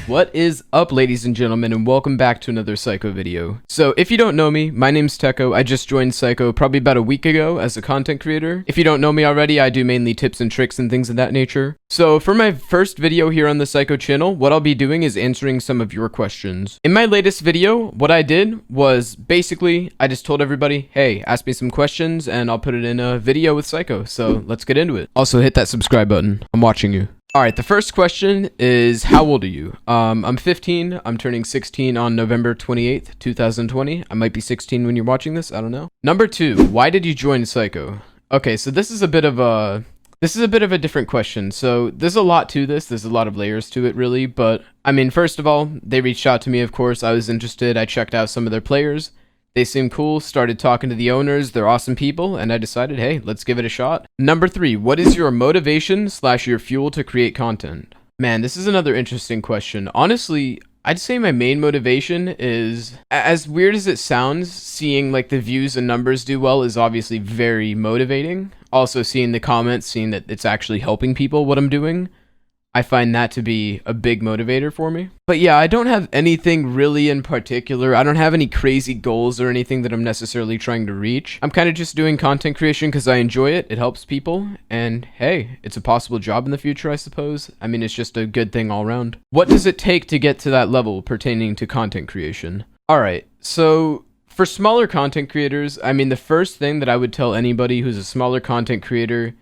What is up, ladies and gentlemen, and welcome back to another Siko video. So if you don't know me, my name's Teckoh. I just joined Siko probably about a week ago as a content creator. If you don't know me already, I do mainly tips and tricks and things of that nature. So for my first video here on the Siko channel, what I'll be doing is answering some of your questions. In my latest video, what I did was basically, I just told everybody, hey, ask me some questions and I'll put it in a video with Siko. So let's get into it. Also hit that subscribe button. I'm watching you. Alright, the first question is, how old are you? I'm 15. I'm turning 16 on November 28th, 2020. I might be 16 when you're watching this. I don't know. Number 2, why did you join Siko? Okay, so this is a bit of a different question. So there's a lot to this. There's a lot of layers to it, really. But I mean, first of all, they reached out to me, of course. I was interested. I checked out some of their players. They seem cool, started talking to the owners, they're awesome people, and I decided, hey, let's give it a shot. Number 3, what is your motivation / your fuel to create content? Man, this is another interesting question. Honestly, I'd say my main motivation is, as weird as it sounds, seeing like the views and numbers do well is obviously very motivating. Also seeing the comments, seeing that it's actually helping people what I'm doing, I find that to be a big motivator for me. But yeah, I don't have anything really in particular. I don't have any crazy goals or anything that I'm necessarily trying to reach. I'm kind of just doing content creation because I enjoy it. It helps people. And hey, it's a possible job in the future, I suppose. I mean, it's just a good thing all around. What does it take to get to that level pertaining to content creation? All right, so for smaller content creators, I mean, the first thing that I would tell anybody who's a smaller content creator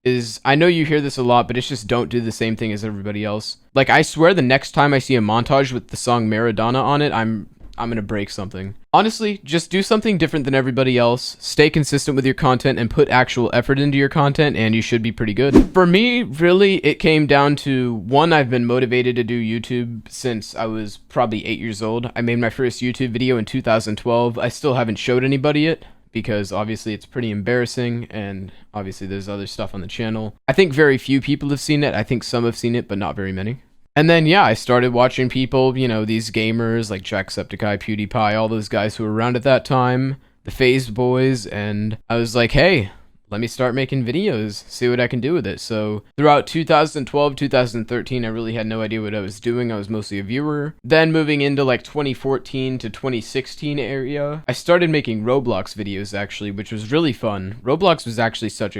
is, I know you hear this a lot, but it's just don't do the same thing as everybody else. Like, I swear the next time I see a montage with the song Maradona on it, I'm gonna break something. Honestly, just do something different than everybody else, stay consistent with your content, and put actual effort into your content, and you should be pretty good. For me, really, it came down to, one, I've been motivated to do YouTube since I was probably 8 years old. I made my first YouTube video in 2012. I still haven't showed anybody it, because obviously it's pretty embarrassing, and obviously there's other stuff on the channel. I think very few people have seen it. I think some have seen it, but not very many. And then, yeah, I started watching people, you know, these gamers like Jacksepticeye, PewDiePie, all those guys who were around at that time, the FaZe boys, and I was like, hey, let me start making videos, see what I can do with it. So throughout 2012, 2013, I really had no idea what I was doing. I was mostly a viewer. Then moving into like 2014 to 2016 area, I started making Roblox videos actually, which was really fun. Roblox was actually such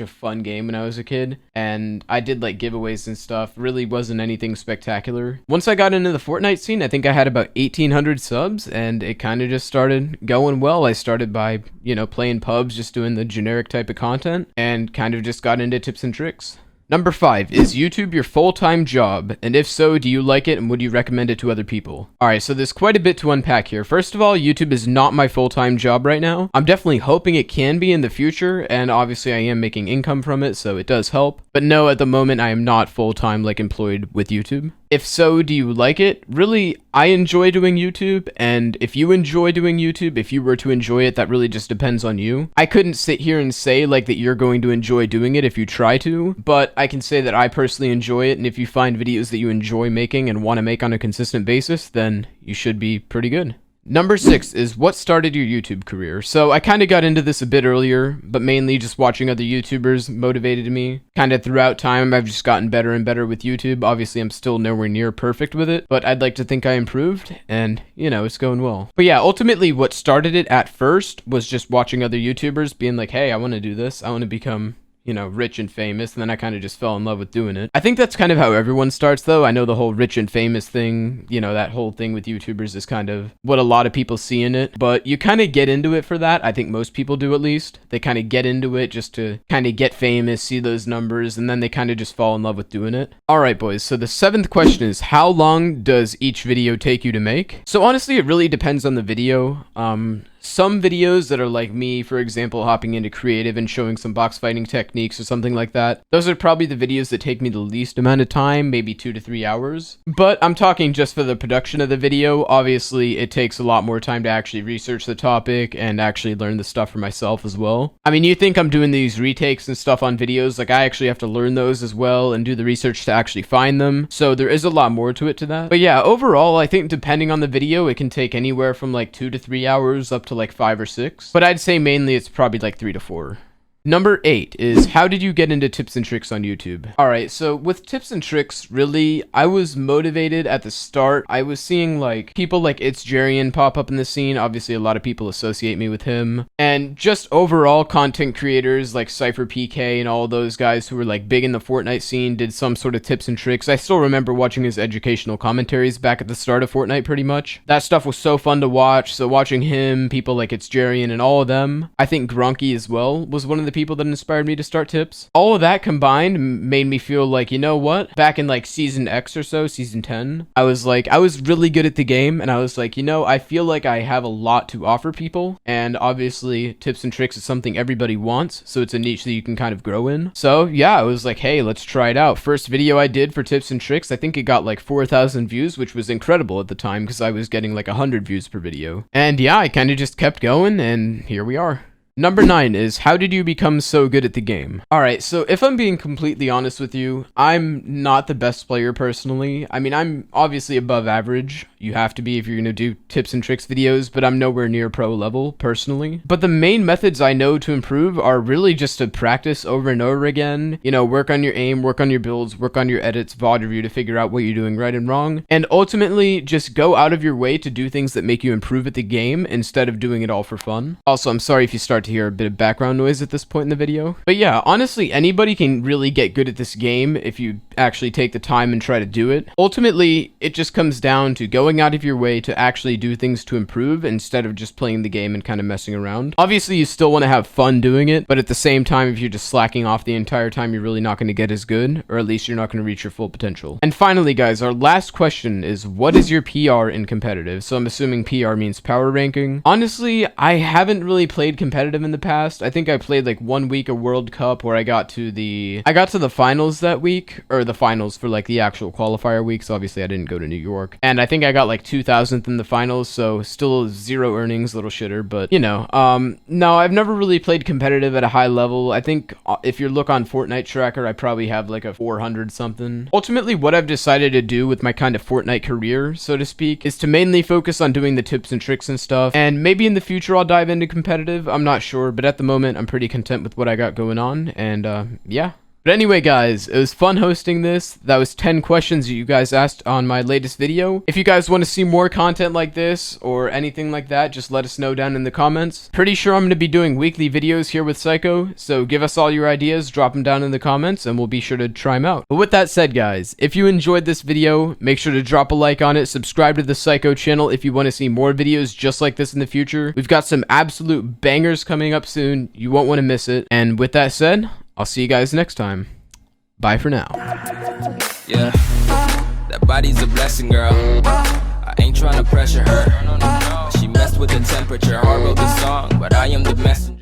a fun game when I was a kid, and I did like giveaways and stuff. Really wasn't anything spectacular. Once I got into the Fortnite scene, I think I had about 1,800 subs, and it kind of just started going well. I started by, you know, playing pubs, just doing the generic type of content, and kind of just got into tips and tricks. Number 5, is YouTube your full-time job? And if so, do you like it and would you recommend it to other people? Alright, so there's quite a bit to unpack here. First of all, YouTube is not my full-time job right now. I'm definitely hoping it can be in the future, and obviously I am making income from it, so it does help. But no, at the moment I am not full-time, like, employed with YouTube. If so, do you like it? Really, I enjoy doing YouTube, and if you enjoy doing YouTube, if you were to enjoy it, that really just depends on you. I couldn't sit here and say, like, that you're going to enjoy doing it if you try to, but I can say that I personally enjoy it, and if you find videos that you enjoy making and want to make on a consistent basis, then you should be pretty good. Number 6 is, what started your YouTube career? So I kind of got into this a bit earlier, but mainly just watching other YouTubers motivated me. Kind of throughout time, I've just gotten better and better with YouTube. Obviously, I'm still nowhere near perfect with it, but I'd like to think I improved, and, you know, it's going well. But yeah, ultimately, what started it at first was just watching other YouTubers being like, hey, I want to do this. I want to become, you know, rich and famous, and then I kind of just fell in love with doing it. I think that's kind of how everyone starts, though. I know the whole rich and famous thing, you know, that whole thing with YouTubers is kind of what a lot of people see in it, but you kind of get into it for that. I think most people do, at least. They kind of get into it just to kind of get famous, see those numbers, and then they kind of just fall in love with doing it. Alright, boys, so the 7th question is, how long does each video take you to make? So honestly, it really depends on the video. Some videos that are like me, for example, hopping into creative and showing some box fighting techniques or something like that, those are probably the videos that take me the least amount of time, maybe 2 to 3 hours. But I'm talking just for the production of the video. Obviously, it takes a lot more time to actually research the topic and actually learn the stuff for myself as well. I mean, you think I'm doing these retakes and stuff on videos, like I actually have to learn those as well and do the research to actually find them. So there is a lot more to it to that. But yeah, overall, I think depending on the video, it can take anywhere from like 2 to 3 hours up to like 5 or 6. But I'd say mainly it's probably like 3 to 4. Number 8 is, how did you get into tips and tricks on YouTube? Alright, so with tips and tricks, really, I was motivated at the start. I was seeing like people like It's Jarian pop up in the scene. Obviously, a lot of people associate me with him. And just overall content creators like Cypher PK and all those guys who were like big in the Fortnite scene did some sort of tips and tricks. I still remember watching his educational commentaries back at the start of Fortnite pretty much. That stuff was so fun to watch. So watching him, people like It's Jarian and all of them, I think Grunky as well was one of the people that inspired me to start tips. All of that combined made me feel like, you know what? Back in like season X or so, season 10, I was really good at the game, and I was like, you know, I feel like I have a lot to offer people, and obviously tips and tricks is something everybody wants, so it's a niche that you can kind of grow in. So yeah, I was like, hey, let's try it out. First video I did for tips and tricks, I think it got like 4,000 views, which was incredible at the time because I was getting like 100 views per video. And yeah, I kind of just kept going, and here we are. Number 9 is, how did you become so good at the game? Alright, so if I'm being completely honest with you, I'm not the best player personally. I mean, I'm obviously above average. You have to be if you're going to do tips and tricks videos, but I'm nowhere near pro level personally. But the main methods I know to improve are really just to practice over and over again. You know, work on your aim, work on your builds, work on your edits, VOD review to figure out what you're doing right and wrong. And ultimately, just go out of your way to do things that make you improve at the game instead of doing it all for fun. Also, I'm sorry if you start to hear a bit of background noise at this point in the video. But yeah, honestly, anybody can really get good at this game if you actually take the time and try to do it. Ultimately, it just comes down to going out of your way to actually do things to improve instead of just playing the game and kind of messing around. Obviously, you still want to have fun doing it, but at the same time, if you're just slacking off the entire time, you're really not going to get as good, or at least you're not going to reach your full potential. And finally, guys, our last question is, what is your PR in competitive? So I'm assuming PR means power ranking. Honestly, I haven't really played competitive in the past. I think I played like 1 week of World Cup where I got to the finals that week, or the finals for like the actual qualifier weeks. Obviously I didn't go to New York, and I think I got like 2000th in the finals, so still 0 earnings, little shitter. But you know, no, I've never really played competitive at a high level. I think if you look on Fortnite Tracker, I probably have like a 400 something. Ultimately, what I've decided to do with my kind of Fortnite career, so to speak, is to mainly focus on doing the tips and tricks and stuff, and maybe in the future I'll dive into competitive. I'm not sure, but at the moment I'm pretty content with what I got going on, and yeah. But anyway, guys, it was fun hosting this. That was 10 questions that you guys asked on my latest video. If you guys want to see more content like this or anything like that, just let us know down in the comments. Pretty sure I'm going to be doing weekly videos here with Siko, so give us all your ideas, drop them down in the comments, and we'll be sure to try them out. But with that said, guys, if you enjoyed this video, make sure to drop a like on it, subscribe to the Siko channel if you want to see more videos just like this in the future. We've got some absolute bangers coming up soon. You won't want to miss it. And with that said, I'll see you guys next time. Bye for now. Yeah, that body's a blessing, girl. I ain't trying to pressure her. She messed with the temperature. Hard wrote the song, but I am the messenger.